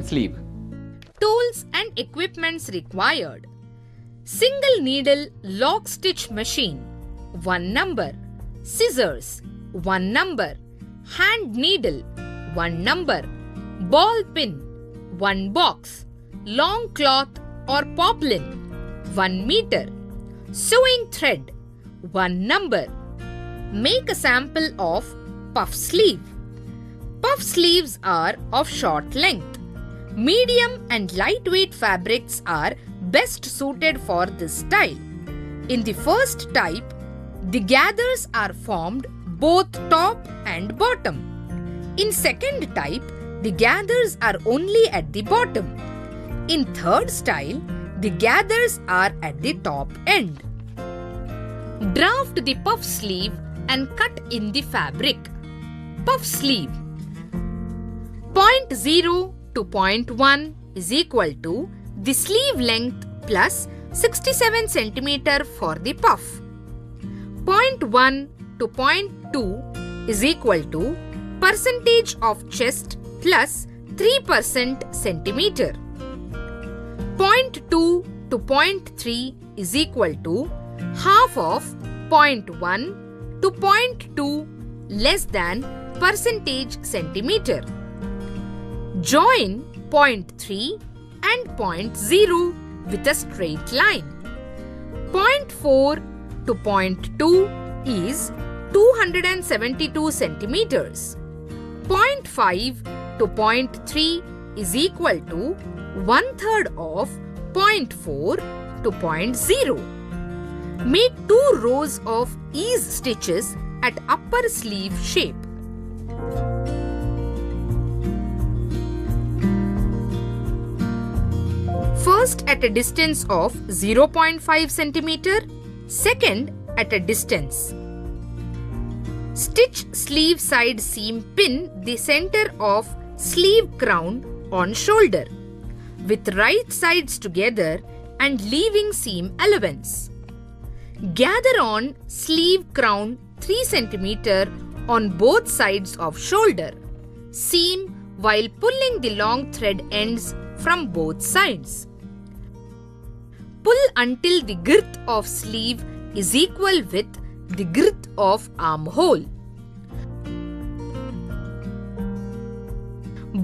sleeve. Tools and equipments required. Single needle lock stitch machine, 1 number. Scissors, 1 number. Hand needle, 1 number. Ball pin, 1 box. Long cloth or poplin, 1 meter. Sewing thread, 1 number. Make a sample of puff sleeve. Puff sleeves are of short length. Medium and lightweight fabrics are best suited for this style. In the first type, the gathers are formed both top and bottom. In second type, the gathers are only at the bottom. In third style, the gathers are at the top end. Draft the puff sleeve and cut in the fabric. Puff sleeve. Point 0 to point 1 is equal to the sleeve length plus 67 cm for the puff. Point 1 to point 2 is equal to percentage of chest plus 3% centimeter. Point 2 to point 3 is equal to half of point 1 to point 2 less than percentage centimeter. Join point 3 and point 0 with a straight line. Point 4 to point 2 is 272 centimeters. Point 5 to point 3 is equal to 1/3 of point 4 to point 0. Make 2 rows of ease stitches at upper sleeve shape. First at a distance of 0.5 cm, second at a distance. Stitch sleeve side seam pin the center of sleeve crown on shoulder with right sides together and leaving seam allowance. Gather on sleeve crown 3 cm on both sides of shoulder. Seam while pulling the long thread ends from both sides. Pull until the girth of sleeve is equal with the girth of armhole.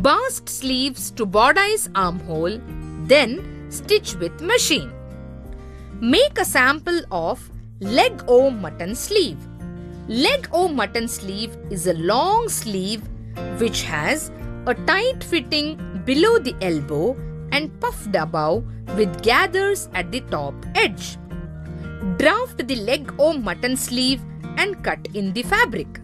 Bast sleeves to bodice armhole, then stitch with machine. Make a sample of leg O mutton sleeve. Leg O mutton sleeve is a long sleeve which has a tight fitting below the elbow and puffed above with gathers at the top edge. Draft the leg O mutton sleeve and cut in the fabric.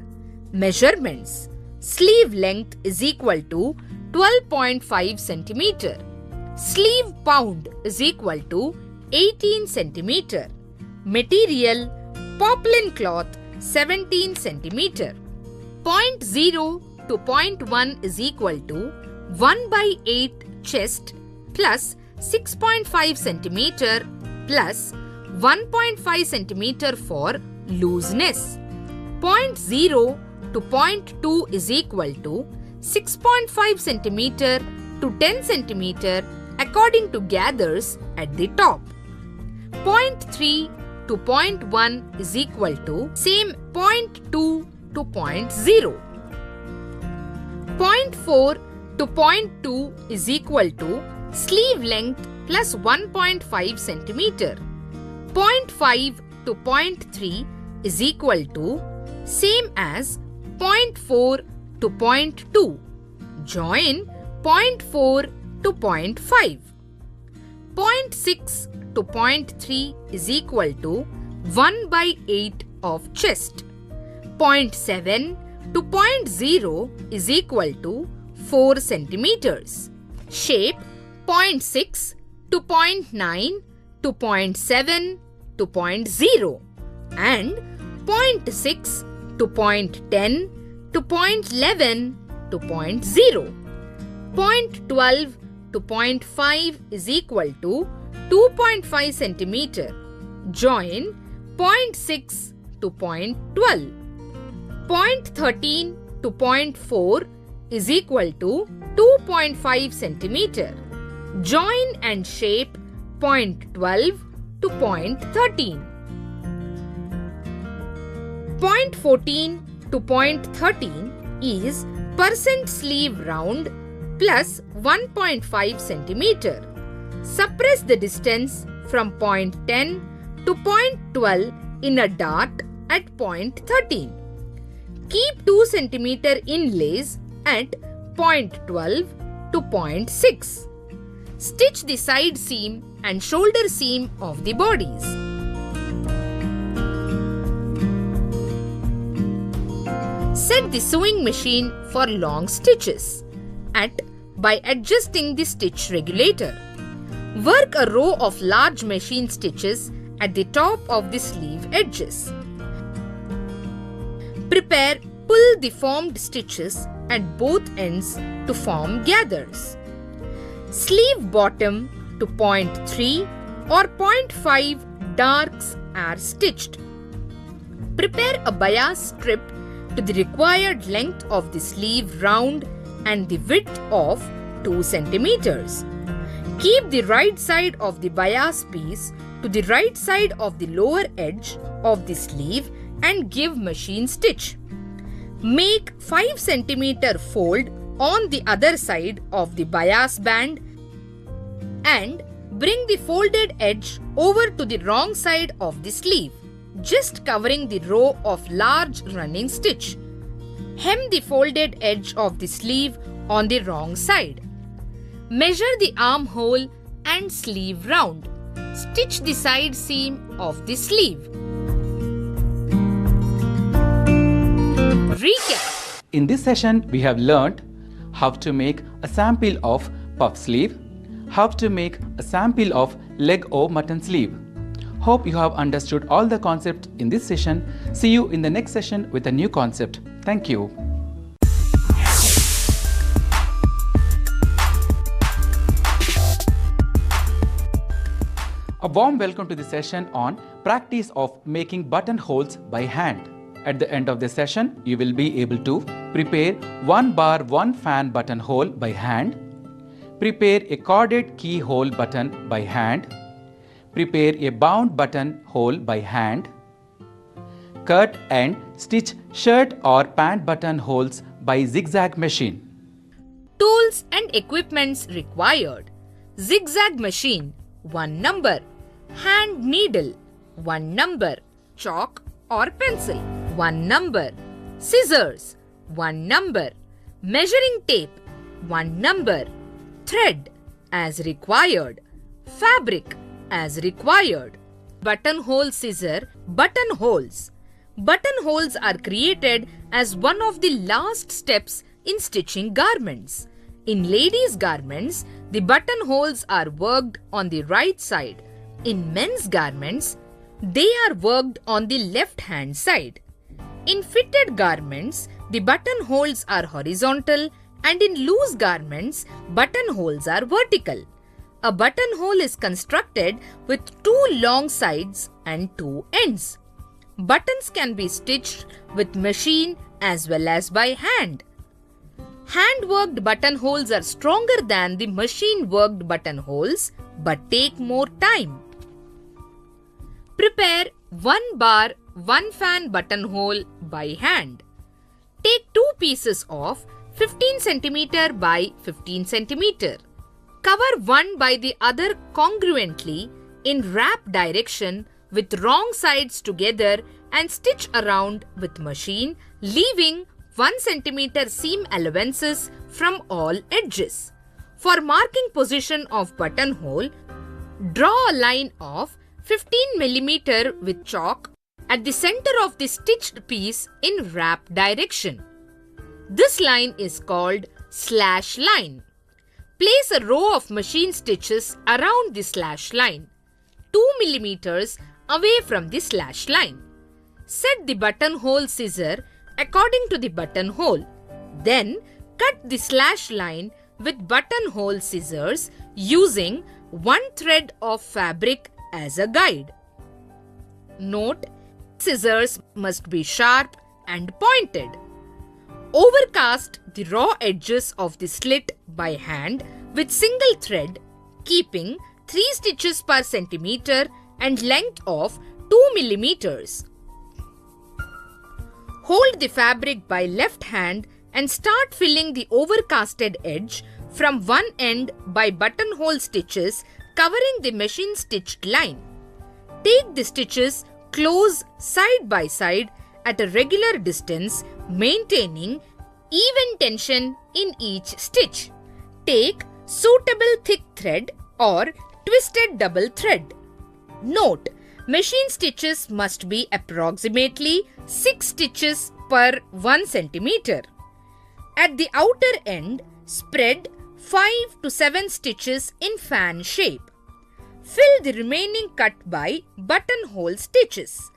Measurements. Sleeve length is equal to 12.5 cm. Sleeve pound is equal to 18 cm. Material poplin cloth 17 cm. Point 0 to point 1 is equal to 1/8 chest plus 6.5 cm plus 1.5 cm for looseness. Point 0 to point 2 is equal to 6.5 cm to 10 cm according to gathers at the top. Point 3 to point 1 is equal to same point 2 to point 0. Point 4 to point 2 is equal to sleeve length plus 1.5 cm. Point 5 to point 3 is equal to same as point 4 to point 2. Join point 4 to point 5. Point 6 to point 3 is equal to 1/8 of chest. Point 7 to point 0 is equal to 4 centimeters. Shape point 6 to point 9 to point 7 to point 0 and point 6 to point 10 to point 11 to point 0. Point 12 to point 5 is equal to 2.5 centimeter. Join point 6 to point 12. Point 13 to point 4 is equal to 2.5 centimeter. Join and shape point 12 to point 13. Point 14 to point 13 is percent sleeve round plus 1.5 centimeter. Suppress the distance from point 10 to point 12 in a dart at point 13. Keep 2 centimeter inlays at point 12 to point 6. Stitch the side seam and shoulder seam of the bodies. Set the sewing machine for long stitches by adjusting the stitch regulator. Work a row of large machine stitches at the top of the sleeve edges. Prepare pull the formed stitches at both ends to form gathers. Sleeve bottom to point 3 or point 5 darks are stitched. Prepare a bias strip to the required length of the sleeve round and the width of 2 centimeters. Keep the right side of the bias piece to the right side of the lower edge of the sleeve and give machine stitch. Make 5 centimeter fold on the other side of the bias band and bring the folded edge over to the wrong side of the sleeve, just covering the row of large running stitch. Hem the folded edge of the sleeve on the wrong side. Measure the armhole and sleeve round. Stitch the side seam of the sleeve. Recap. In this session, we have learnt how to make a sample of puff sleeve, how to make a sample of leg O mutton sleeve. Hope you have understood all the concepts in this session. See you in the next session with a new concept. Thank you. A warm welcome to the session on practice of making buttonholes by hand. At the end of the session, you will be able to prepare 1 bar 1 fan buttonhole by hand, prepare a corded keyhole button by hand, prepare a bound buttonhole by hand, cut and stitch shirt or pant buttonholes by zigzag machine. Tools and equipments required. Zigzag machine, 1 number. Hand needle, 1 number. Chalk or pencil, 1 number. Scissors, 1 number. Measuring tape, 1 number. Thread as required. Fabric as required. Buttonhole scissor, buttonholes. Buttonholes are created as one of the last steps in stitching garments. In ladies' garments, the buttonholes are worked on the right side. In men's garments, they are worked on the left-hand side. In fitted garments, the buttonholes are horizontal, and in loose garments, buttonholes are vertical. A buttonhole is constructed with 2 long sides and 2 ends. Buttons can be stitched with machine as well as by hand. Hand-worked buttonholes are stronger than the machine-worked buttonholes but take more time. Prepare 1 bar 1 fan buttonhole by hand. Take 2 pieces of 15 cm by 15 cm. Cover one by the other congruently in wrap direction with wrong sides together and stitch around with machine, leaving 1 cm seam allowances from all edges. For marking position of buttonhole, draw a line of 15 mm with chalk at the center of the stitched piece in wrap direction. This line is called slash line. Place a row of machine stitches around the slash line, 2 mm away from the slash line. Set the buttonhole scissor according to the buttonhole. Then cut the slash line with buttonhole scissors using 1 thread of fabric as a guide. Note: scissors must be sharp and pointed. Overcast the raw edges of the slit by hand with single thread, keeping 3 stitches per centimeter and length of 2 millimeters. Hold the fabric by left hand and start filling the overcasted edge from one end by buttonhole stitches covering the machine stitched line. Take the stitches close side by side at a regular distance, maintaining even tension in each stitch. Take suitable thick thread or twisted double thread. Note, machine stitches must be approximately 6 stitches per 1 centimeter. At the outer end, spread 5 to 7 stitches in fan shape. Fill the remaining cut by buttonhole stitches.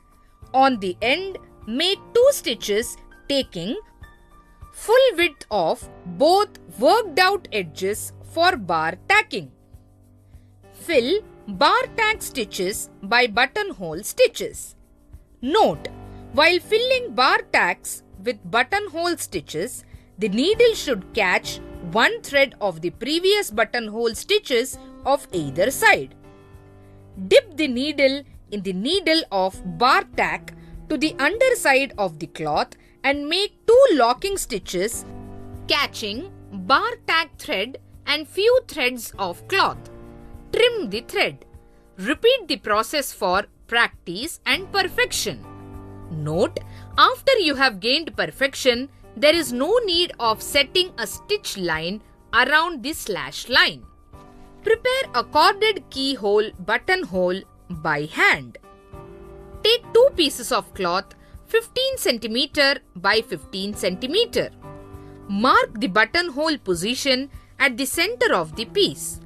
On the end, make 2 stitches taking full width of both worked out edges for bar tacking. Fill bar tack stitches by buttonhole stitches. Note, while filling bar tacks with buttonhole stitches, the needle should catch one thread of the previous buttonhole stitches of either side. Dip the needle in the needle of bar tack to the underside of the cloth and make 2 locking stitches catching bar tack thread and few threads of cloth. Trim the thread. Repeat the process for practice and perfection. Note, after you have gained perfection, there is no need of setting a stitch line around the slash line. Prepare a corded keyhole buttonhole by hand. Take 2 pieces of cloth 15 cm by 15 cm. Mark the buttonhole position at the center of the piece.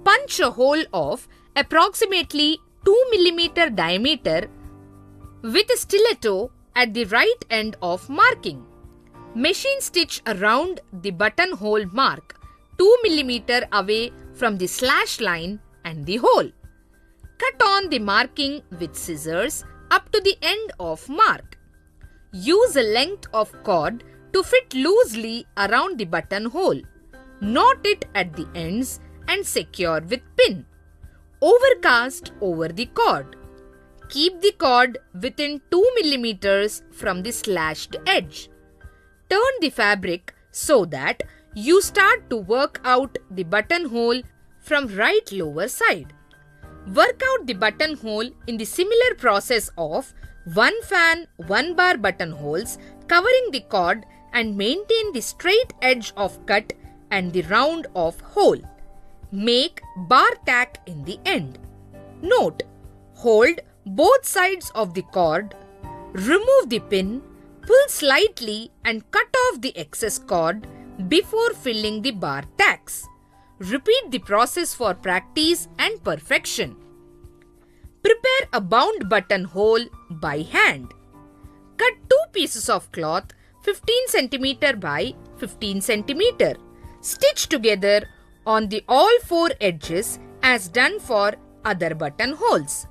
Punch a hole of approximately 2 mm diameter with a stiletto at the right end of marking. Machine stitch around the buttonhole mark 2 mm away from the slash line and the hole. Cut on the marking with scissors up to the end of mark. Use a length of cord to fit loosely around the buttonhole. Knot it at the ends and secure with pin. Overcast over the cord. Keep the cord within 2 mm from the slashed edge. Turn the fabric so that you start to work out the buttonhole from right lower side. Work out the buttonhole in the similar process of 1 fan 1 bar buttonholes covering the cord and maintain the straight edge of cut and the round of hole. Make bar tack in the end. Note, hold both sides of the cord, remove the pin, pull slightly and cut off the excess cord before filling the bar tacks. Repeat the process for practice and perfection. Prepare a bound buttonhole by hand. Cut 2 pieces of cloth 15 cm by 15 cm. Stitch together on the all 4 edges as done for other buttonholes.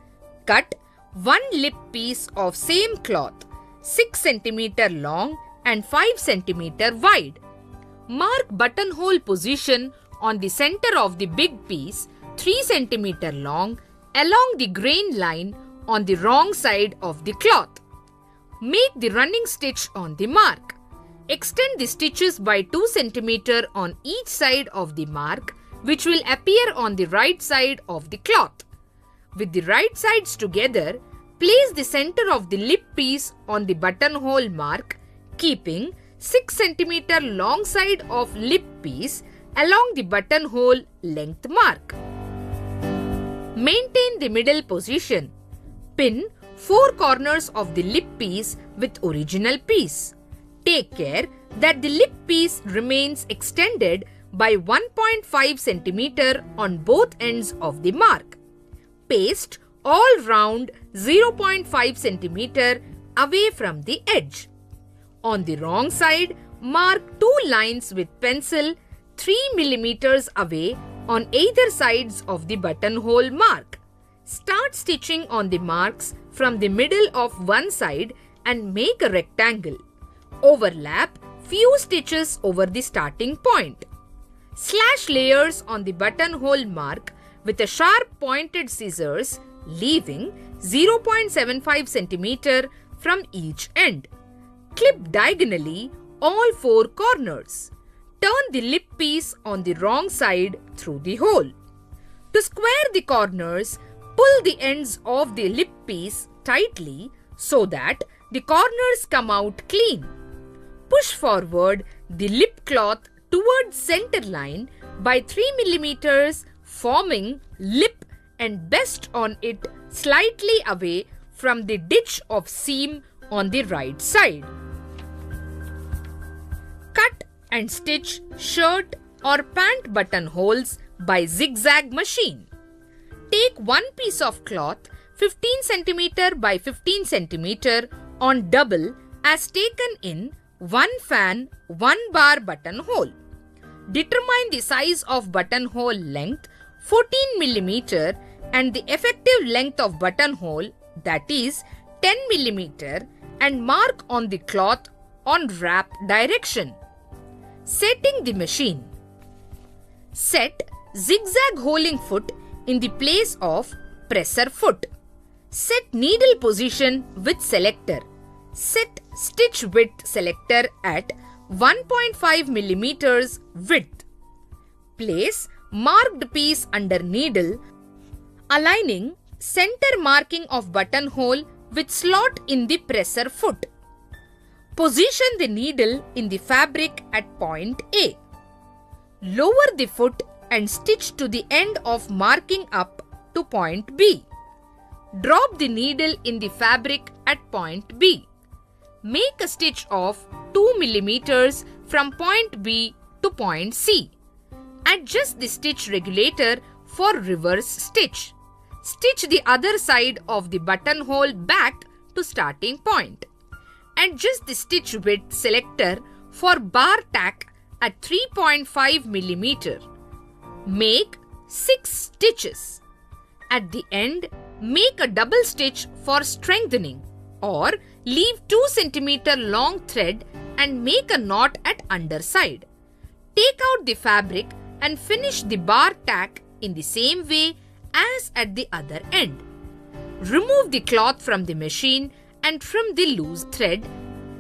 Cut 1 lip piece of same cloth 6 cm long and 5 cm wide. Mark buttonhole position on the center of the big piece 3 cm long along the grain line on the wrong side of the cloth. Make the running stitch on the mark. Extend the stitches by 2 cm on each side of the mark, which will appear on the right side of the cloth. With the right sides together, place the center of the lip piece on the buttonhole mark, keeping 6 cm long side of lip piece along the buttonhole length mark. Maintain the middle position. Pin 4 corners of the lip piece with original piece. Take care that the lip piece remains extended by 1.5 cm on both ends of the mark. Paste all round 0.5 cm away from the edge. On the wrong side, mark 2 lines with pencil 3 mm away on either sides of the buttonhole mark. Start stitching on the marks from the middle of one side and make a rectangle. Overlap few stitches over the starting point. Slash layers on the buttonhole mark with a sharp pointed scissors, leaving 0.75 cm from each end. Clip diagonally all 4 corners. Turn the lip piece on the wrong side through the hole. To square the corners, pull the ends of the lip piece tightly so that the corners come out clean. Push forward the lip cloth towards center line by 3 mm, forming lip and best on it slightly away from the ditch of seam on the right side. Cut and stitch shirt or pant buttonholes by zigzag machine. Take one piece of cloth 15 cm by 15 cm on double as taken in 1 fan 1 bar buttonhole. Determine the size of buttonhole length 14 mm and the effective length of buttonhole, that is 10 mm, and mark on the cloth on wrap direction. Setting the machine. Set zigzag holing foot in the place of presser foot. Set needle position with selector. Set stitch width selector at 1.5 mm width. Place marked piece under needle, aligning center marking of buttonhole with slot in the presser foot. Position the needle in the fabric at point A. Lower the foot and stitch to the end of marking up to point B. Drop the needle in the fabric at point B. Make a stitch of 2 mm from point B to point C. Adjust the stitch regulator for reverse stitch. Stitch the other side of the buttonhole back to starting point. Adjust the stitch width selector for bar tack at 3.5 mm. Make 6 stitches. At the end, make a double stitch for strengthening, or leave 2 cm long thread and make a knot at underside. Take out the fabric and finish the bar tack in the same way as at the other end. Remove the cloth from the machine and trim the loose thread.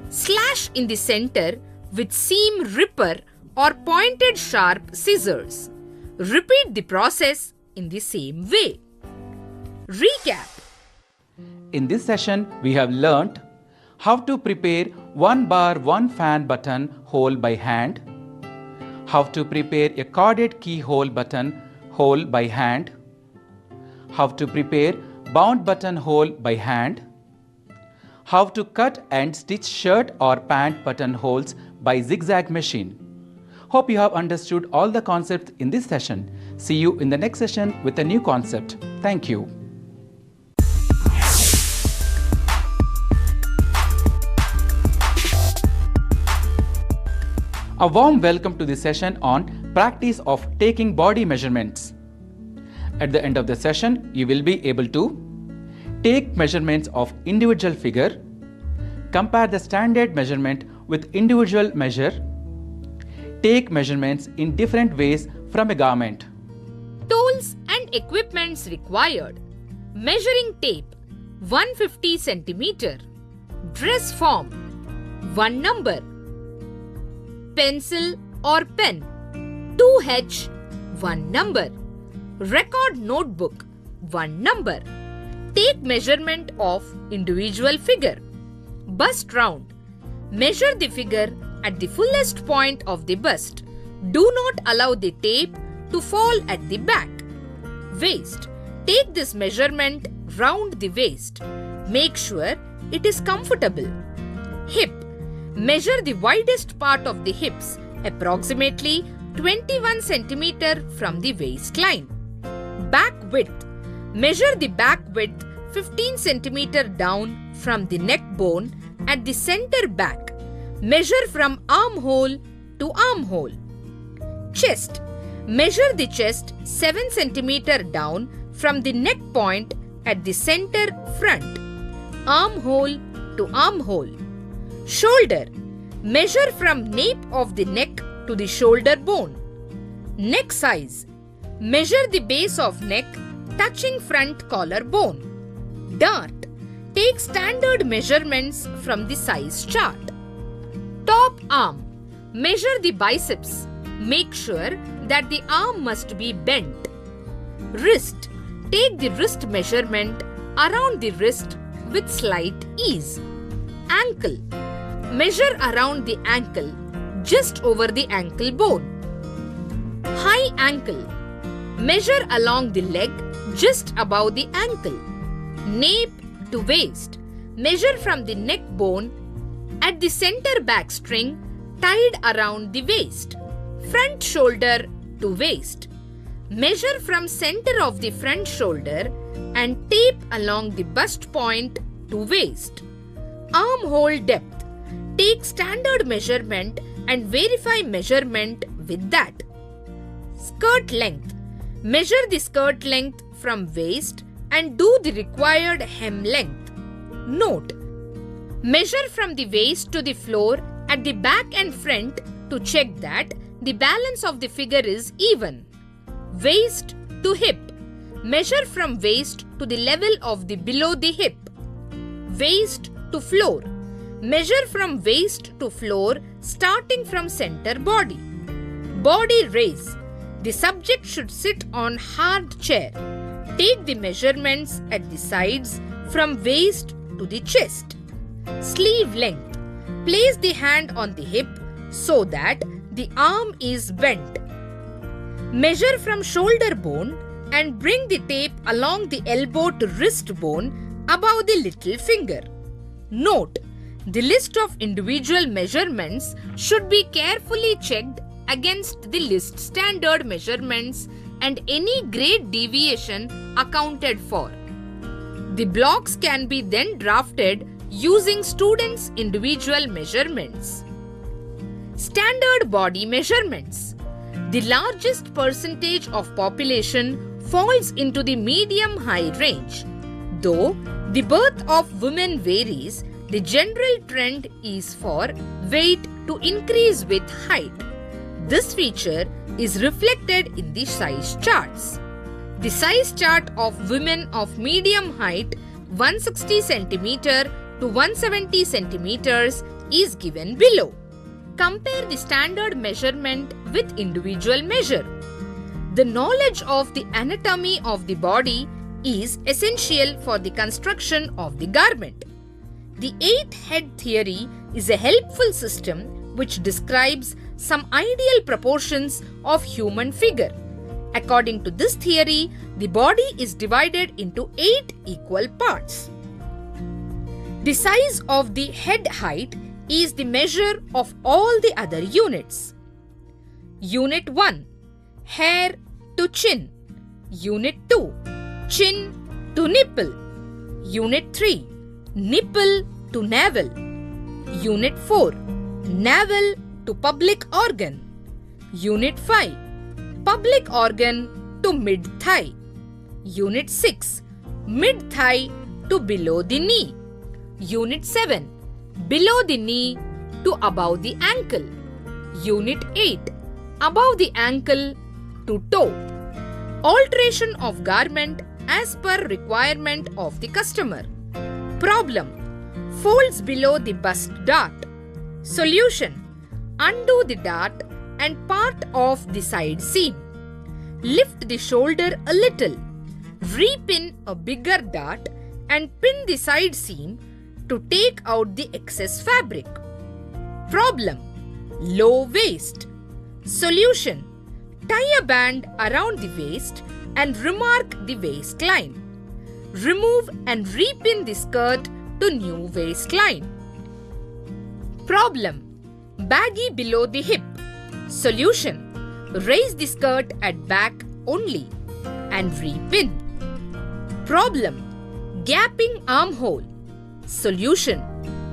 Slash in the center with seam ripper or pointed sharp scissors. Repeat the process in the same way. Recap. In this session, we have learnt how to prepare 1 bar 1 fan button hole by hand, how to prepare a corded keyhole button hole by hand, how to prepare bound button hole by hand, how to cut and stitch shirt or pant buttonholes by zigzag machine. Hope you have understood all the concepts in this session. See you in the next session with a new concept. Thank you. A warm welcome to the session on practice of taking body measurements. At the end of the session, you will be able to take measurements of individual figure, compare the standard measurement with individual measure, take measurements in different ways from a garment. Tools and equipments required. Measuring tape 150 cm. Dress form 1 number. Pencil or pen 2H 1 number. Record notebook 1 number. Take measurement of individual figure. Bust round. Measure the figure at the fullest point of the bust. Do not allow the tape to fall at the back. Waist. Take this measurement round the waist. Make sure it is comfortable. Hip. Measure the widest part of the hips, approximately 21 cm from the waistline. Back width. Measure the back width 15 cm down from the neck bone at the center back. Measure from armhole to armhole. Chest. Measure the chest 7 cm down from the neck point at the center front. Armhole to armhole. Shoulder. Measure from nape of the neck to the shoulder bone. Neck size. Measure the base of neck touching front collarbone. Dart. Take standard measurements from the size chart. Top arm. Measure the biceps. Make sure that the arm must be bent. Wrist. Take the wrist measurement around the wrist with slight ease. Ankle. Measure around the ankle just over the ankle bone. High ankle. Measure along the leg just above the ankle. Nape to waist. Measure from the neck bone at the center back string tied around the waist. Front shoulder to waist. Measure from center of the front shoulder and tape along the bust point to waist. Armhole depth. Take standard measurement and verify measurement with that. Skirt length. Measure the skirt length from waist and do the required hem length. Note. Measure from the waist to the floor at the back and front to check that the balance of the figure is even. Waist to hip. Measure from waist to the level of the below the hip. Waist to floor. Measure from waist to floor starting from center body. Body raise. The subject should sit on hard chair. Take the measurements at the sides from waist to the chest. Sleeve length. Place the hand on the hip so that the arm is bent. Measure from shoulder bone and bring the tape along the elbow to wrist bone above the little finger. Note. The list of individual measurements should be carefully checked against the list standard measurements and any great deviation accounted for. The blocks can be then drafted using students' individual measurements. Standard body measurements. The largest percentage of population falls into the medium-high range. Though the birth of women varies, the general trend is for weight to increase with height. This feature is reflected in the size charts. The size chart of women of medium height 160 cm to 170 cm is given below. Compare the standard measurement with individual measure. The knowledge of the anatomy of the body is essential for the construction of the garment. The 8-head theory is a helpful system which describes some ideal proportions of human figure. According to this theory, the body is divided into 8 equal parts. The size of the head height is the measure of all the other units. Unit 1. Hair to chin. Unit 2. Chin to nipple. Unit 3. Nipple to navel. Unit 4. Navel to public organ. Unit 5. Public organ to mid-thigh. Unit 6. Mid-thigh to below the knee. Unit 7. Below the knee to above the ankle. Unit 8. Above the ankle to toe. Alteration of garment as per requirement of the customer. Problem. Folds below the bust dart. Solution. Undo the dart and part of the side seam. Lift the shoulder a little. Repin a bigger dart and pin the side seam to take out the excess fabric. Problem. Low waist. Solution. Tie a band around the waist and remark the waistline. Remove and repin the skirt to new waistline. Problem. Baggy below the hip. Solution. Raise the skirt at back only and repin. Problem. Gapping armhole. Solution.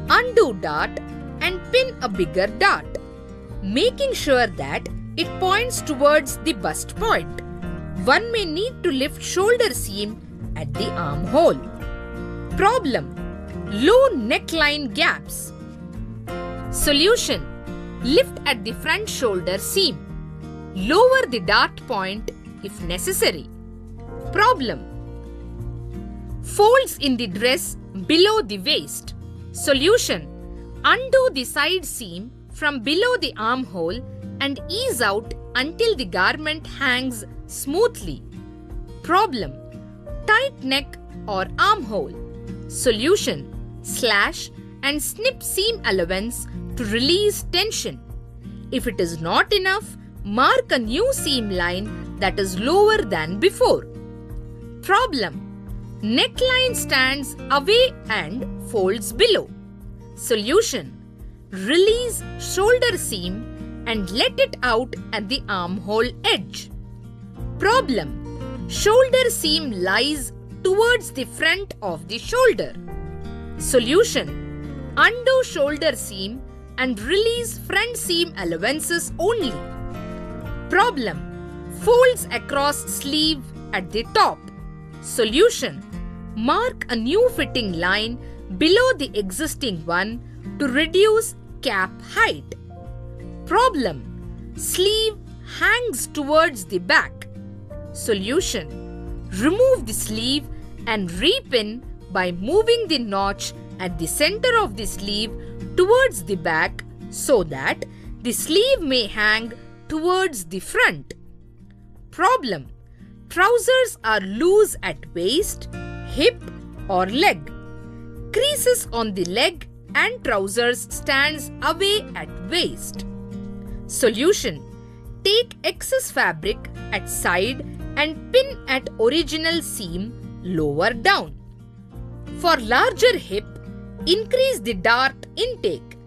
Undo dart and pin a bigger dart, making sure that it points towards the bust point. One may need to lift shoulder seam at the armhole. Problem. Low neckline gaps. Solution: lift at the front shoulder seam. Lower the dart point if necessary. Problem: folds in the dress below the waist. Solution: undo the side seam from below the armhole and ease out until the garment hangs smoothly. Problem: tight neck or armhole. Solution: slash and snip seam allowance to release tension. If it is not enough, mark a new seam line that is lower than before. Problem: neckline stands away and folds below. Solution: release shoulder seam and let it out at the armhole edge. Problem: shoulder seam lies towards the front of the shoulder. Solution: undo shoulder seam and release front seam allowances only. Problem: folds across sleeve at the top. Solution: mark a new fitting line below the existing one to reduce cap height. Problem: sleeve hangs towards the back. Solution: remove the sleeve and repin by moving the notch at the center of the sleeve towards the back so that the sleeve may hang towards the front. Problem: trousers are loose at waist, hip or leg. Creases on the leg and trousers stands away at waist. Solution: take excess fabric at side and pin at original seam lower down. For larger hip, increase the dart intake.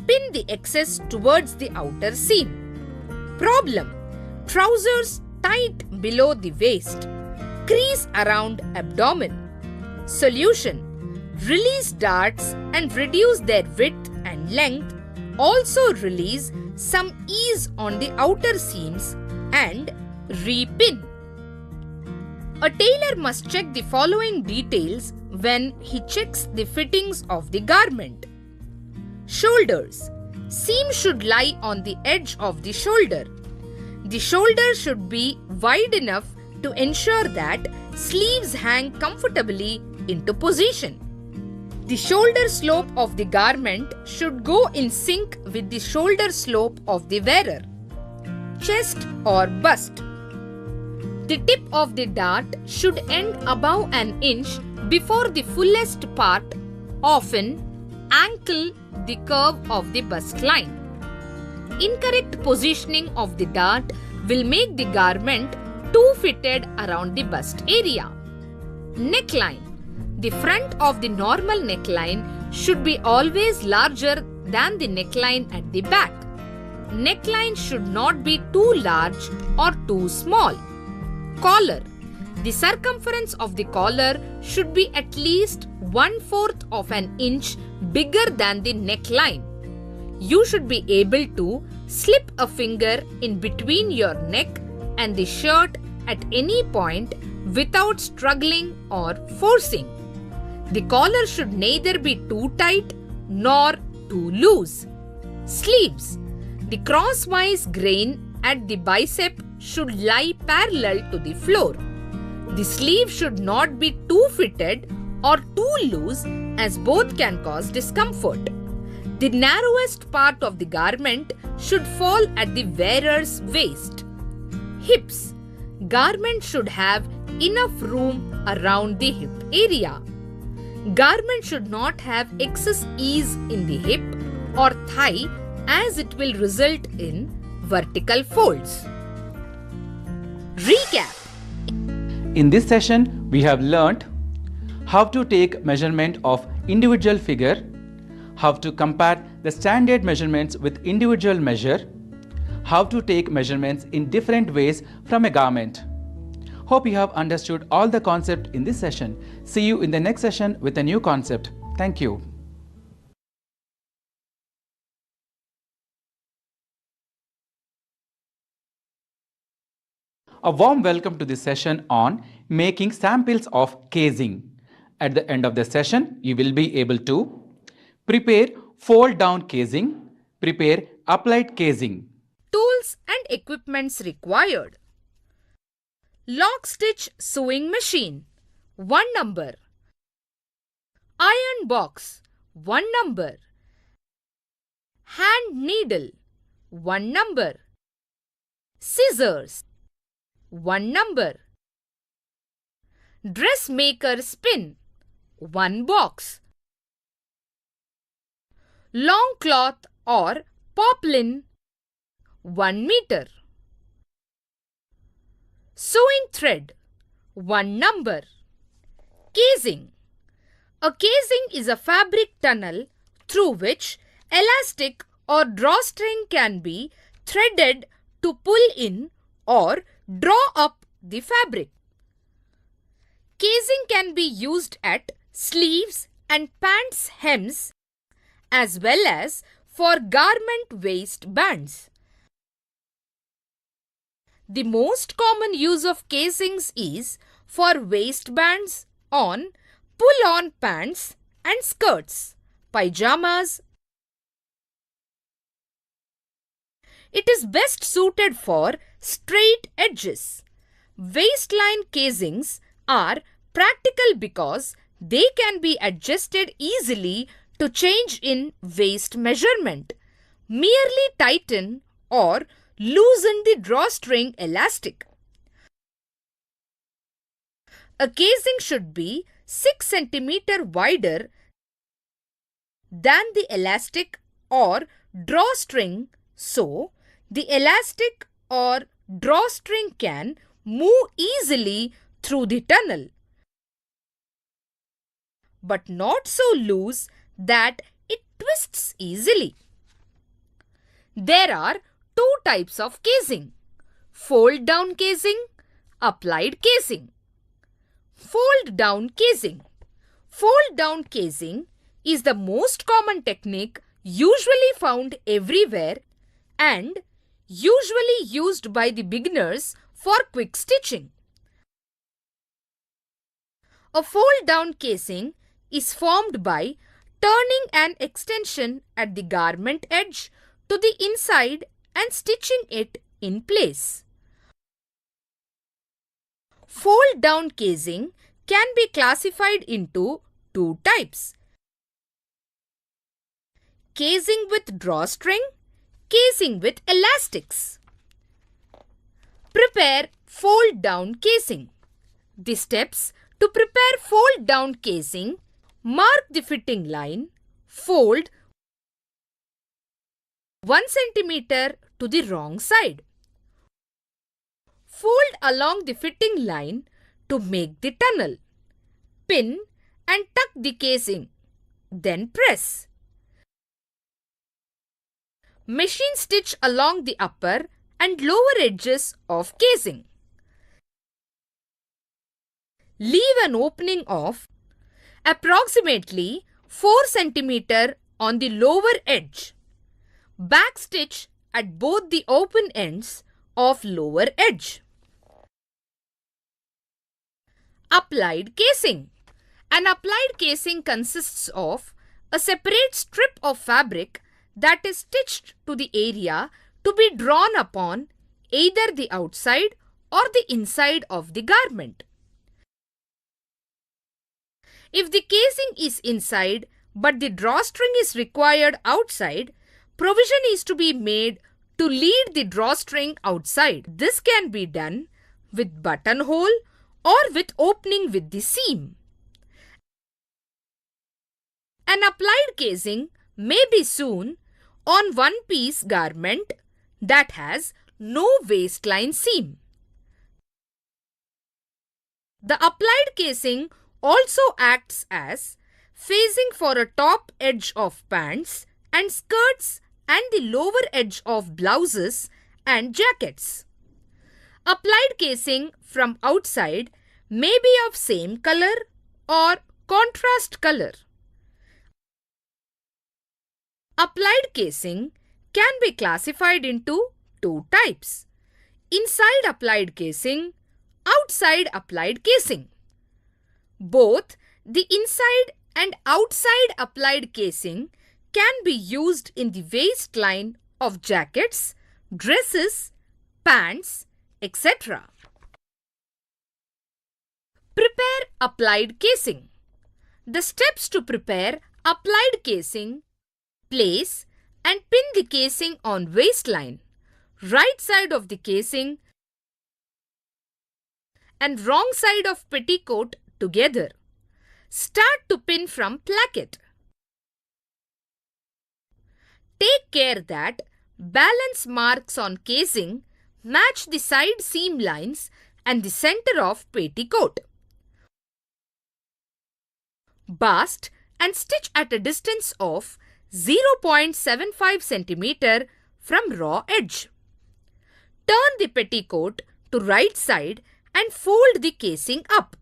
Pin the excess towards the outer seam. Problem: trousers tight below the waist. Crease around abdomen. Solution: release darts and reduce their width and length. Also release some ease on the outer seams and repin. A tailor must check the following details when he checks the fittings of the garment. Shoulders. Seam should lie on the edge of the shoulder. The shoulder should be wide enough to ensure that sleeves hang comfortably into position. The shoulder slope of the garment should go in sync with the shoulder slope of the wearer. Chest or bust. The tip of the dart should end above an inch before the fullest part, often ankle the curve of the bust line. Incorrect positioning of the dart will make the garment too fitted around the bust area. Neckline. The front of the normal neckline should be always larger than the neckline at the back. Neckline should not be too large or too small. Collar. The circumference of the collar should be at least 1/4 of an inch bigger than the neckline. You should be able to slip a finger in between your neck and the shirt at any point without struggling or forcing. The collar should neither be too tight nor too loose. Sleeves. The crosswise grain at the bicep should lie parallel to the floor. The sleeve should not be too fitted or too loose, as both can cause discomfort. The narrowest part of the garment should fall at the wearer's waist. Hips. Garment should have enough room around the hip area. Garment should not have excess ease in the hip or thigh, as it will result in vertical folds. Recap. In this session, we have learnt how to take measurement of individual figure, how to compare the standard measurements with individual measure, how to take measurements in different ways from a garment. Hope you have understood all the concept in this session. See you in the next session with a new concept. Thank you. A warm welcome to this session on making samples of casing. At the end of the session, you will be able to prepare fold down casing, Prepare applied casing. Tools and equipments required. Lock stitch sewing machine, 1 number. Iron box, 1 number. Hand needle, 1 number. Scissors, 1 number. Dressmaker spin, 1 box. Long cloth or poplin, 1 meter. Sewing thread, 1 number. Casing. A casing is a fabric tunnel through which elastic or drawstring can be threaded to pull in or draw up the fabric. Casing can be used at sleeves and pants hems as well as for garment waistbands. The most common use of casings is for waistbands on pull-on pants and skirts, pyjamas. It is best suited for straight edges. Waistline casings are practical because they can be adjusted easily to change in waist measurement. Merely tighten or loosen the drawstring elastic. A casing should be 6 cm wider than the elastic or drawstring, so the elastic or drawstring can move easily through the tunnel, but not so loose that it twists easily. There are 2 types of casing: fold down casing, applied casing. Fold down casing. Fold down casing is the most common technique usually found everywhere and usually used by the beginners for quick stitching. A fold down casing is formed by turning an extension at the garment edge to the inside and stitching it in place. Fold down casing can be classified into 2 types: casing with drawstring, casing with elastics. Prepare fold down casing. The steps to prepare fold down casing: mark the fitting line, fold 1 cm to the wrong side. Fold along the fitting line to make the tunnel. Pin and tuck the casing. Then press. Machine stitch along the upper and lower edges of casing. Leave an opening of approximately 4 cm on the lower edge. Backstitch at both the open ends of lower edge. Applied casing. An applied casing consists of a separate strip of fabric that is stitched to the area to be drawn upon either the outside or the inside of the garment. If the casing is inside but the drawstring is required outside, provision is to be made to lead the drawstring outside. This can be done with buttonhole or with opening with the seam. An applied casing may be sewn on one-piece garment that has no waistline seam. The applied casing also acts as facing for a top edge of pants and skirts and the lower edge of blouses and jackets. Applied casing from outside may be of same color or contrast color. Applied casing can be classified into 2 types: inside applied casing, outside applied casing. Both the inside and outside applied casing can be used in the waistline of jackets, dresses, pants, etc. Prepare applied casing. The steps to prepare applied casing: place and pin the casing on waistline, right side of the casing and wrong side of petticoat together. Start to pin from placket. Take care that balance marks on casing match the side seam lines and the center of petticoat. Bast and stitch at a distance of 0.75 cm from raw edge. Turn the petticoat to right side and fold the casing up,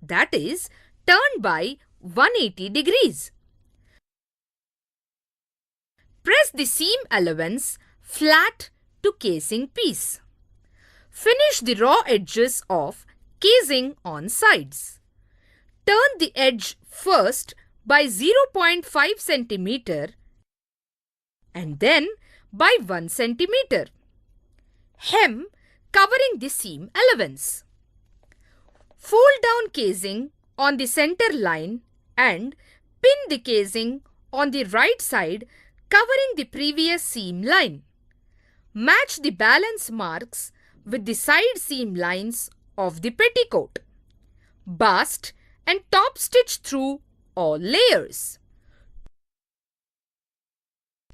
that is, turn by 180 degrees. Press the seam allowance flat to casing piece. Finish the raw edges of casing on sides. Turn the edge first by 0.5 cm and then by 1 cm. Hem covering the seam allowance. Fold down casing on the center line and pin the casing on the right side covering the previous seam line. Match the balance marks with the side seam lines of the petticoat. Bast and top stitch through all layers.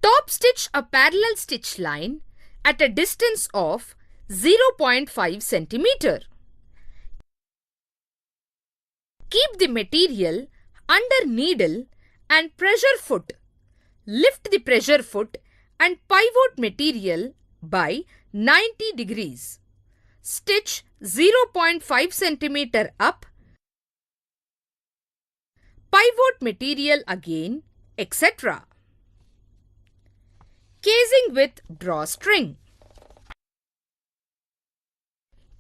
Top stitch a parallel stitch line at a distance of 0.5 cm. Keep the material under needle and pressure foot. Lift the pressure foot and pivot material by 90 degrees. Stitch 0.5 cm up. Pivot material again, etc. Casing with drawstring.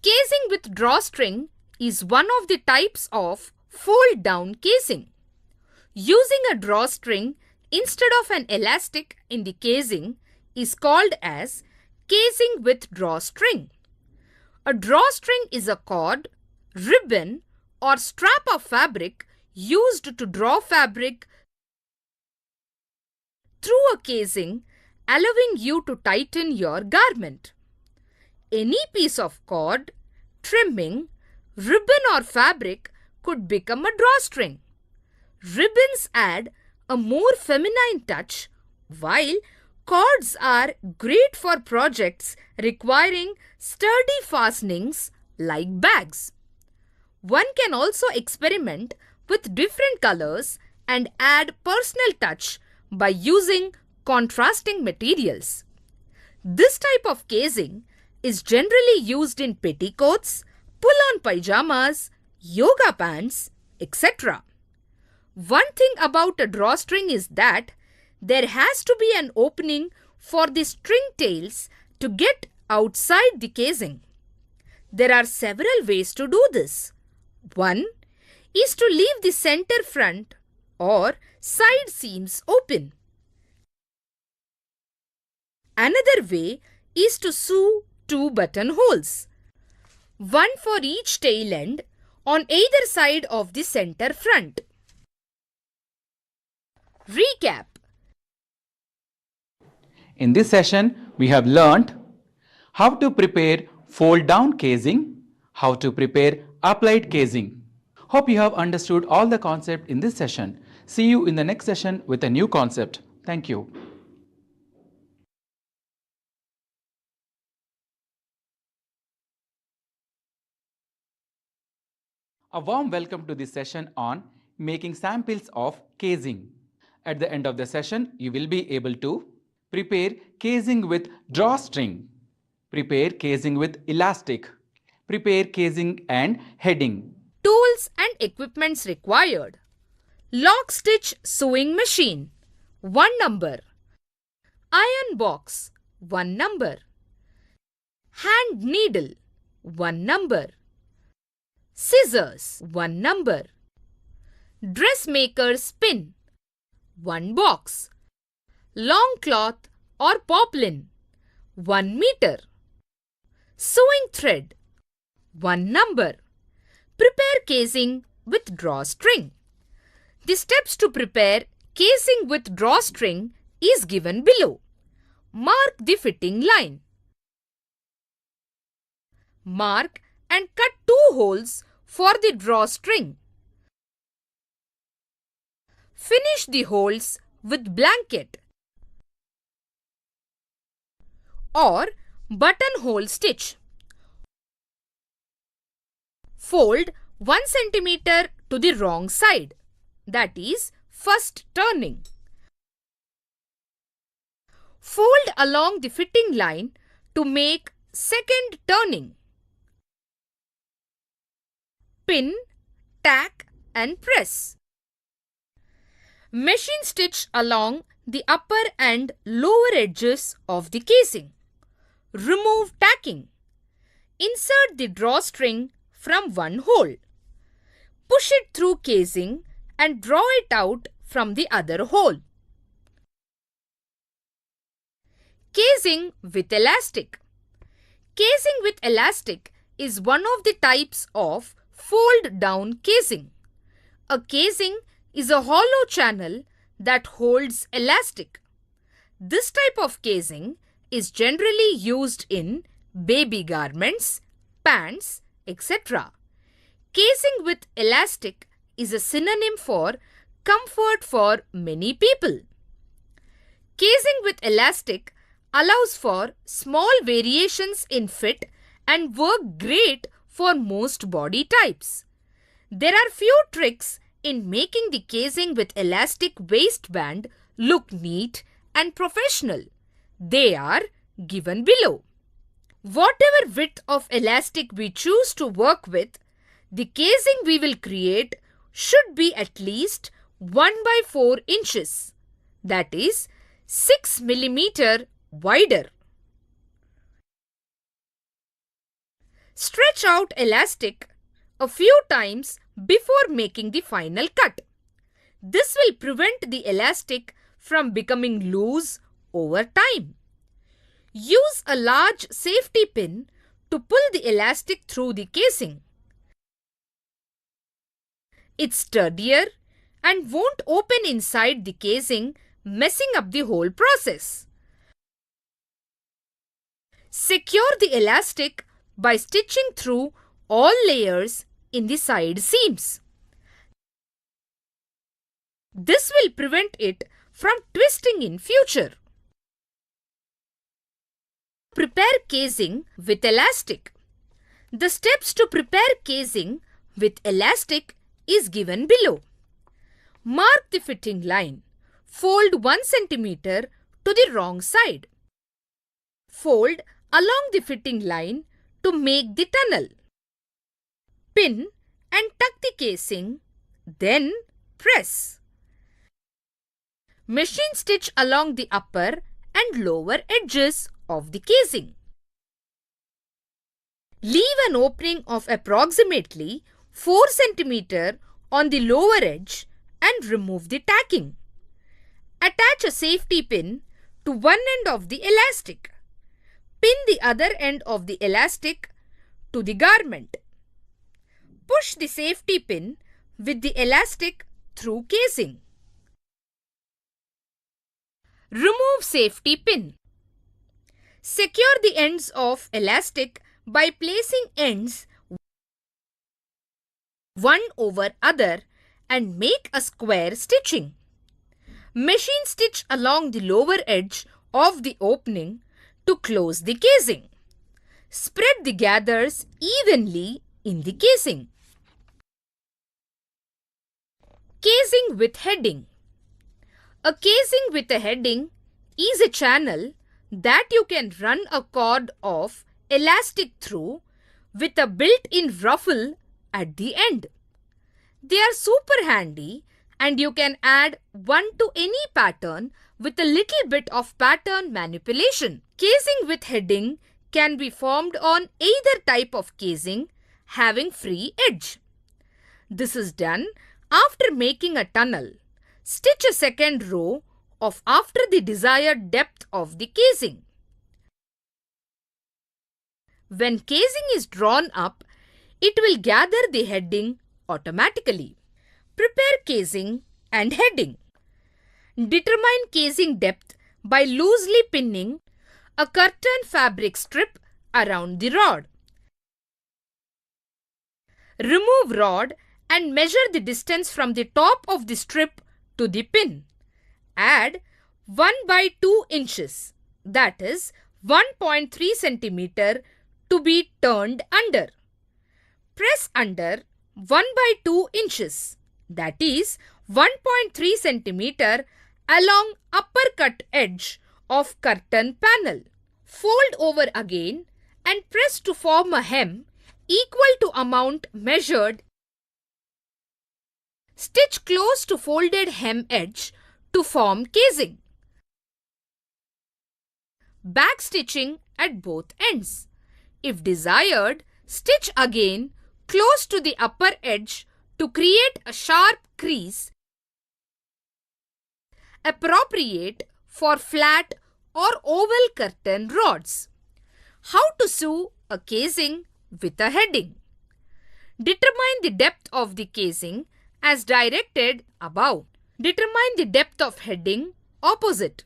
Casing with drawstring is one of the types of fold-down casing. Using a drawstring instead of an elastic in the casing is called as casing with drawstring. A drawstring is a cord, ribbon, or strap of fabric used to draw fabric through a casing, allowing you to tighten your garment. Any piece of cord, trimming, ribbon or fabric could become a drawstring. Ribbons add a more feminine touch, while cords are great for projects requiring sturdy fastenings like bags. One can also experiment with different colors and add personal touch by using contrasting materials. This type of casing is generally used in petticoats, pull-on pajamas, yoga pants, etc. One thing about a drawstring is that there has to be an opening for the string tails to get outside the casing. There are several ways to do this. One is to leave the center front or side seams open. Another way is to sew two buttonholes, one for each tail end on either side of the center front. Recap. In this session, we have learnt how to prepare fold-down casing, how to prepare applied casing. Hope you have understood all the concept in this session. See you in the next session with a new concept. Thank you. A warm welcome to this session on making samples of casing. At the end of the session, you will be able to prepare casing with drawstring, prepare casing with elastic, prepare casing and heading. Tools and equipments required. Lock stitch sewing machine, 1 number. Iron box, 1 number. Hand needle, 1 number. Scissors, 1 number. Dressmaker's pin, 1 box. long cloth or poplin, 1 meter. Sewing thread, 1 number. Prepare casing with drawstring. The steps to prepare casing with drawstring is given below. Mark the fitting line. Mark and cut 2 holes for the drawstring. Finish the holes with blanket or buttonhole stitch. Fold 1 cm to the wrong side, that is, first turning. Fold along the fitting line to make second turning. Pin, tack and press. Machine stitch along the upper and lower edges of the casing. Remove tacking. Insert the drawstring from one hole. Push it through casing and draw it out from the other hole. Casing with elastic. Casing with elastic is one of the types of fold-down casing. A casing is a hollow channel that holds elastic. This type of casing is generally used in baby garments, pants, etc. Casing with elastic is a synonym for comfort for many people. Casing with elastic allows for small variations in fit and work great for most body types. There are few tricks in making the casing with elastic waistband look neat and professional. They are given below. Whatever width of elastic we choose to work with, the casing we will create should be at least 1/4 inches, that is 6 mm wider. Stretch out elastic a few times before making the final cut. This will prevent the elastic from becoming loose over time. Use a large safety pin to pull the elastic through the casing. It's sturdier and won't open inside the casing, messing up the whole process. Secure the elastic by stitching through all layers in the side seams. This will prevent it from twisting in future. Prepare casing with elastic. The steps to prepare casing with elastic is given below. Mark the fitting line. Fold 1 cm to the wrong side. Fold along the fitting line to make the tunnel. Pin and tuck the casing, then press. Machine stitch along the upper and lower edges of the casing. Leave an opening of approximately 4 cm on the lower edge and remove the tacking. Attach a safety pin to one end of the elastic. Pin the other end of the elastic to the garment. Push the safety pin with the elastic through casing. Remove safety pin. Secure the ends of elastic by placing ends one over other and make a square stitching. Machine stitch along the lower edge of the opening to close the casing. Spread the gathers evenly in the casing. Casing with heading. A casing with a heading is a channel that you can run a cord of elastic through with a built-in ruffle at the end. They are super handy and you can add one to any pattern with a little bit of pattern manipulation. Casing with heading can be formed on either type of casing having free edge. This is done after making a tunnel. Stitch a second row of after the desired depth of the casing. When casing is drawn up, it will gather the heading automatically. Prepare casing and heading. Determine casing depth by loosely pinning a curtain fabric strip around the rod. Remove rod and measure the distance from the top of the strip to the pin. Add 1/2 inches, that is 1.3 centimeter, to be turned under. Press under 1/2 inches, that is 1.3 centimeter, along upper cut edge of curtain panel. Fold over again and press to form a hem equal to amount measured. Stitch close to folded hem edge to form casing. Back stitching at both ends. If desired, stitch again close to the upper edge to create a sharp crease appropriate for flat or oval curtain rods. How to sew a casing with a heading. Determine the depth of the casing as directed above. Determine the depth of heading opposite.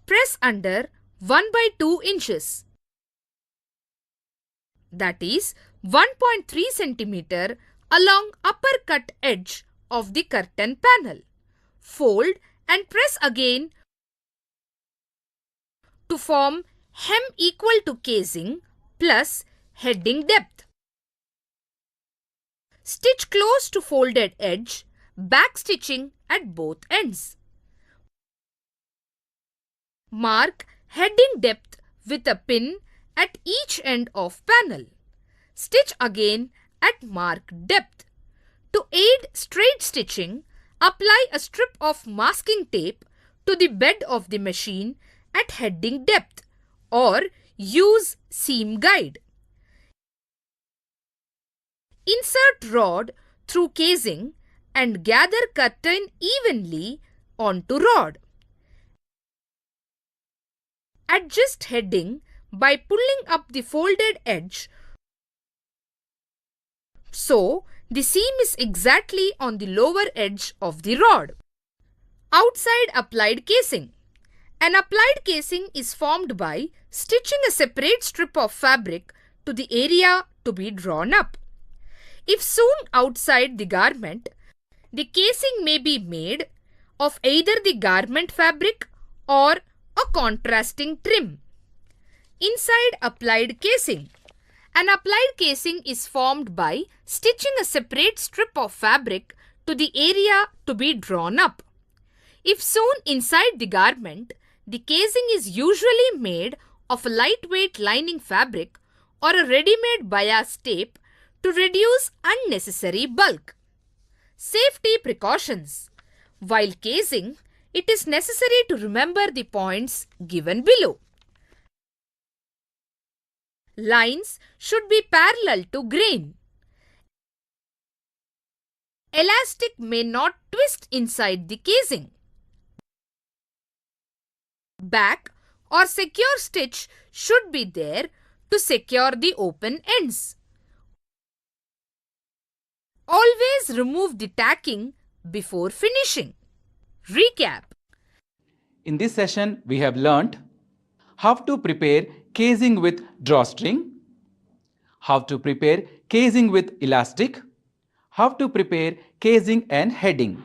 Press under 1/2 inches, that is 1.3 centimeter, along upper cut edge of the curtain panel. Fold and press again to form hem equal to casing plus heading depth. Stitch close to folded edge, back stitching at both ends. Mark heading depth with a pin at each end of panel. Stitch again at marked depth. To aid straight stitching, apply a strip of masking tape to the bed of the machine at heading depth or use seam guide. Insert rod through casing and gather curtain evenly onto rod. Adjust heading by pulling up the folded edge so the seam is exactly on the lower edge of the rod. Outside applied casing. An applied casing is formed by stitching a separate strip of fabric to the area to be drawn up. If sewn outside the garment, the casing may be made of either the garment fabric or a contrasting trim. Inside applied casing. An applied casing is formed by stitching a separate strip of fabric to the area to be drawn up. If sewn inside the garment, the casing is usually made of a lightweight lining fabric or a ready-made bias tape to reduce unnecessary bulk. Safety precautions. While casing, it is necessary to remember the points given below. Lines should be parallel to grain. Elastic may not twist inside the casing. Back or secure stitch should be there to secure the open ends. Always remove the tacking before finishing. Recap. In this session, we have learnt how to prepare casing with drawstring, how to prepare casing with elastic, how to prepare casing and heading.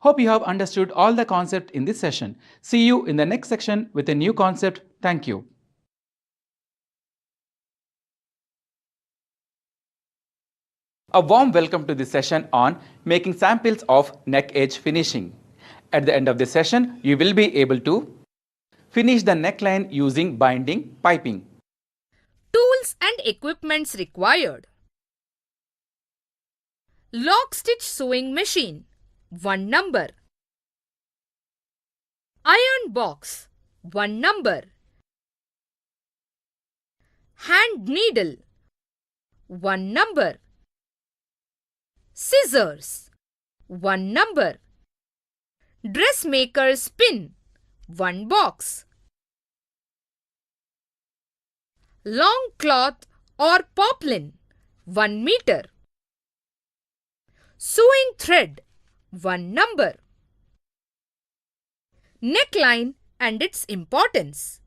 Hope you have understood all the concept in this session. See you in the next section with a new concept. Thank you. A warm welcome to this session on making samples of neck edge finishing. At the end of this session, you will be able to finish the neckline using binding piping. Tools and equipments required. Lock stitch sewing machine, 1 number. Iron box, 1 number. Hand needle, 1 number. Scissors, 1 number. Dressmaker's pin, 1 box. Long cloth or poplin, 1 meter. Sewing thread, 1 number. Neckline and its importance.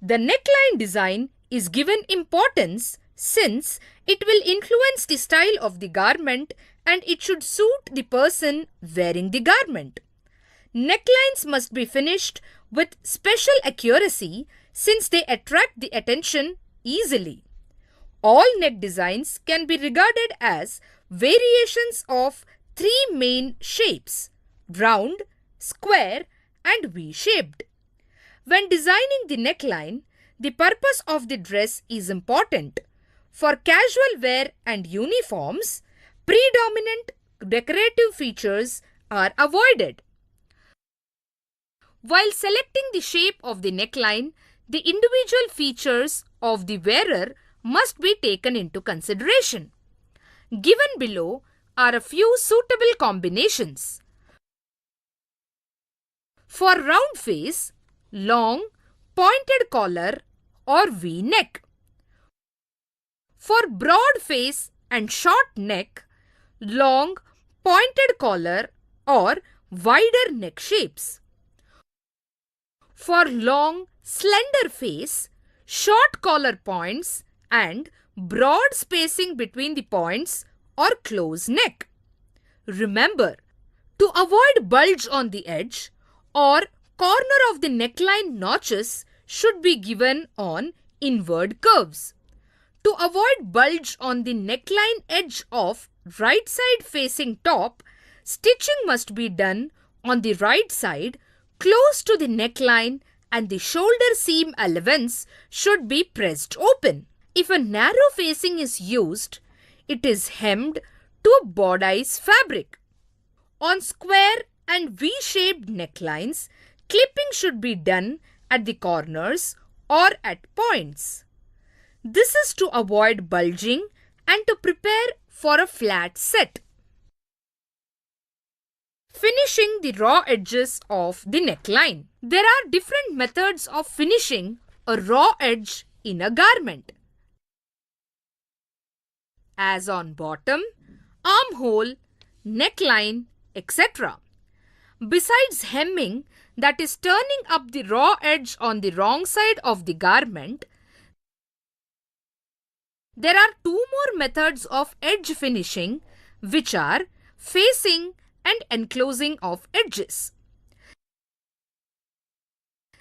The neckline design is given importance since it will influence the style of the garment and it should suit the person wearing the garment. Necklines must be finished with special accuracy since they attract the attention easily. All neck designs can be regarded as variations of 3 main shapes: round, square, and V-shaped. When designing the neckline, the purpose of the dress is important. For casual wear and uniforms, predominant decorative features are avoided. While selecting the shape of the neckline, the individual features of the wearer must be taken into consideration. Given below are a few suitable combinations. For round face, long, pointed collar or V-neck. For broad face and short neck, long, pointed collar or wider neck shapes. For long, slender face, short collar points and broad spacing between the points or close neck. Remember, to avoid bulge on the edge or corner of the neckline, notches should be given on inward curves. To avoid bulge on the neckline edge of right side facing top, stitching must be done on the right side close to the neckline and the shoulder seam allowance should be pressed open. If a narrow facing is used, it is hemmed to bodice fabric. On square and V-shaped necklines, clipping should be done at the corners or at points. This is to avoid bulging and to prepare for a flat set. Finishing the raw edges of the neckline. There are different methods of finishing a raw edge in a garment, as on bottom, armhole, neckline, etc. Besides hemming, that is turning up the raw edge on the wrong side of the garment, there are 2 more methods of edge finishing, which are facing and enclosing of edges.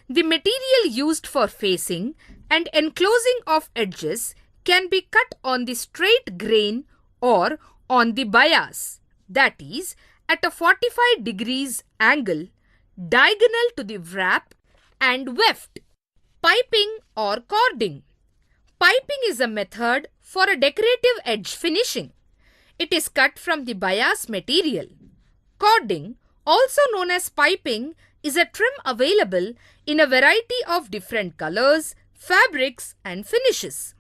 The material used for facing and enclosing of edges can be cut on the straight grain or on the bias, that is, at a 45 degrees angle, diagonal to the wrap and weft. Piping or cording. Piping is a method for a decorative edge finishing. It is cut from the bias material. Cording, also known as piping, is a trim available in a variety of different colors, fabrics and finishes.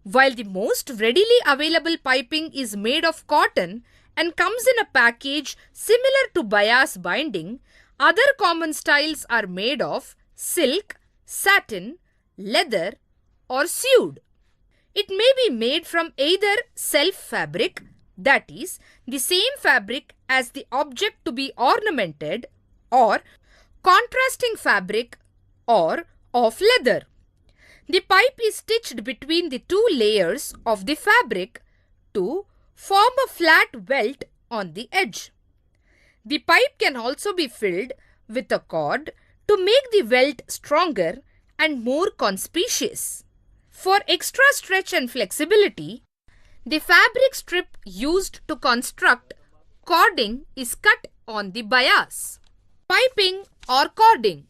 While the most readily available piping is made of cotton and comes in a package similar to bias binding, other common styles are made of silk, satin, leather or suede. It may be made from either self fabric, that is, the same fabric as the object to be ornamented, or contrasting fabric, or of leather. The pipe is stitched between the 2 layers of the fabric to form a flat welt on the edge. The pipe can also be filled with a cord to make the welt stronger and more conspicuous. For extra stretch and flexibility, the fabric strip used to construct cording is cut on the bias. Piping or cording.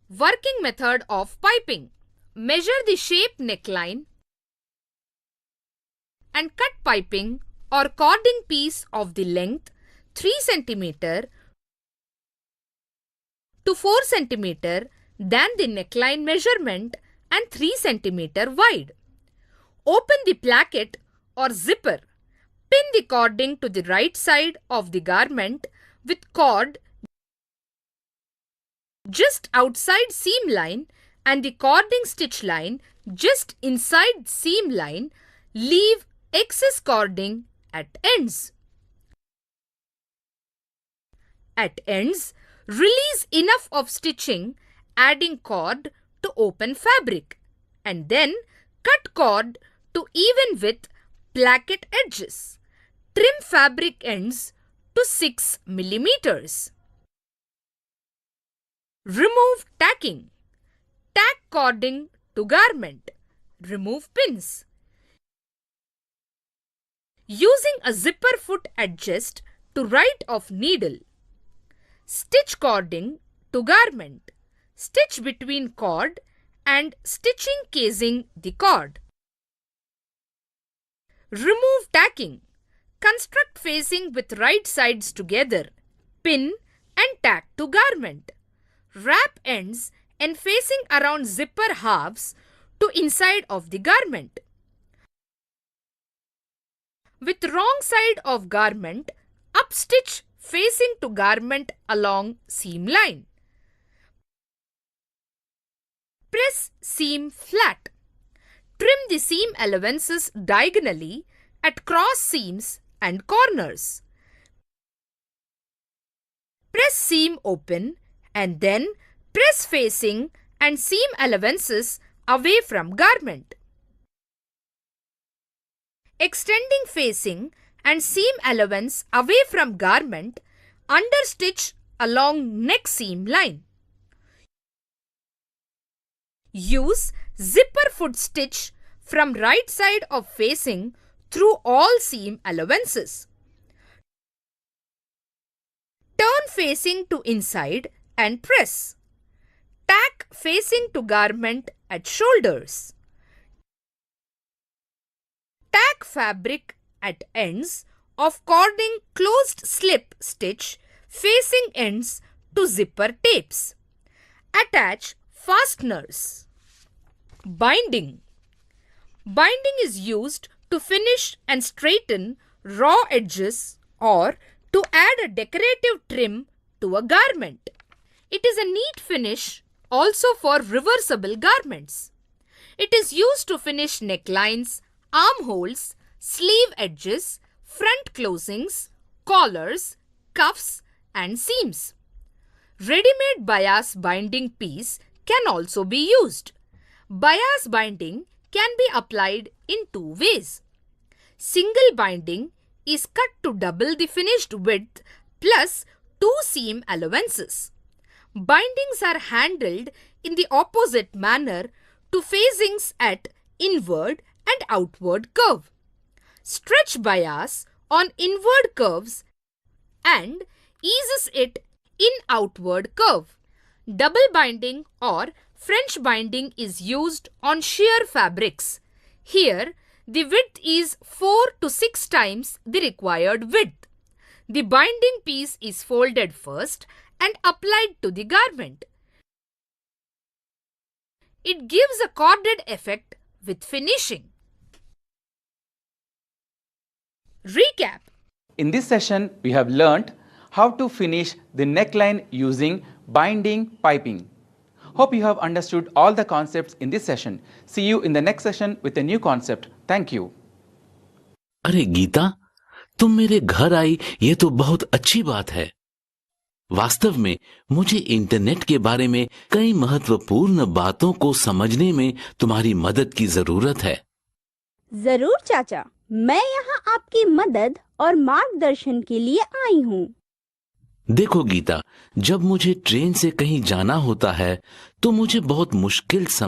Working method of piping. Measure the shape neckline and cut piping or cording piece of the length 3 cm to 4 cm than the neckline measurement and 3 cm wide. Open the placket or zipper. Pin the cording to the right side of the garment with cord just outside seam line and the cording stitch line just inside seam line, leave excess cording at ends. At ends, release enough of stitching, adding cord to open fabric, and then cut cord to even with placket edges. Trim fabric ends to 6 millimeters. Remove tacking. Tack cording to garment. Remove pins. Using a zipper foot adjust to right of needle. Stitch cording to garment. Stitch between cord and stitching casing the cord. Remove tacking. Construct facing with right sides together. Pin and tack to garment. Wrap ends and facing around zipper halves to inside of the garment. With wrong side of garment, upstitch facing to garment along seam line. Press seam flat. Trim the seam allowances diagonally at cross seams and corners. Press seam open and then press facing and seam allowances away from garment. Extending facing and seam allowance away from garment, understitch along neck seam line. Use zipper foot stitch from right side of facing through all seam allowances. Turn facing to inside and press. Tack facing to garment at shoulders. Tack fabric at ends of cording closed slip stitch facing ends to zipper tapes. Attach fasteners. Binding. Binding is used to finish and straighten raw edges or to add a decorative trim to a garment. It is a neat finish also for reversible garments. It is used to finish necklines, armholes, sleeve edges, front closings, collars, cuffs and seams. Ready-made bias binding piece can also be used. Bias binding can be applied in two ways. Single binding is cut to double the finished width plus 2 seam allowances. Bindings are handled in the opposite manner to facings at inward and outward curve. Stretch bias on inward curves and eases it in outward curve. Double binding or French binding is used on sheer fabrics. Here, the width is 4 to 6 times the required width. The binding piece is folded first and applied to the garment. It gives a corded effect with finishing. Recap. In this session, we have learnt how to finish the neckline using binding piping. Hope you have understood all the concepts in this session. See you in the next session with a new concept. Thank you. अरे गीता, तुम मेरे घर आई ये तो बहुत अच्छी बात है। वास्तव में मुझे इंटरनेट के बारे में कई महत्वपूर्ण बातों को समझने में तुम्हारी मदद की जरूरत है। जरूर चाचा, मैं यहाँ आपकी मदद और मार्गदर्शन के लिए आई हूँ। देखो गीता, जब मुझे ट्रेन से कहीं जाना होता है तो मुझे बहुत मुश्किल समय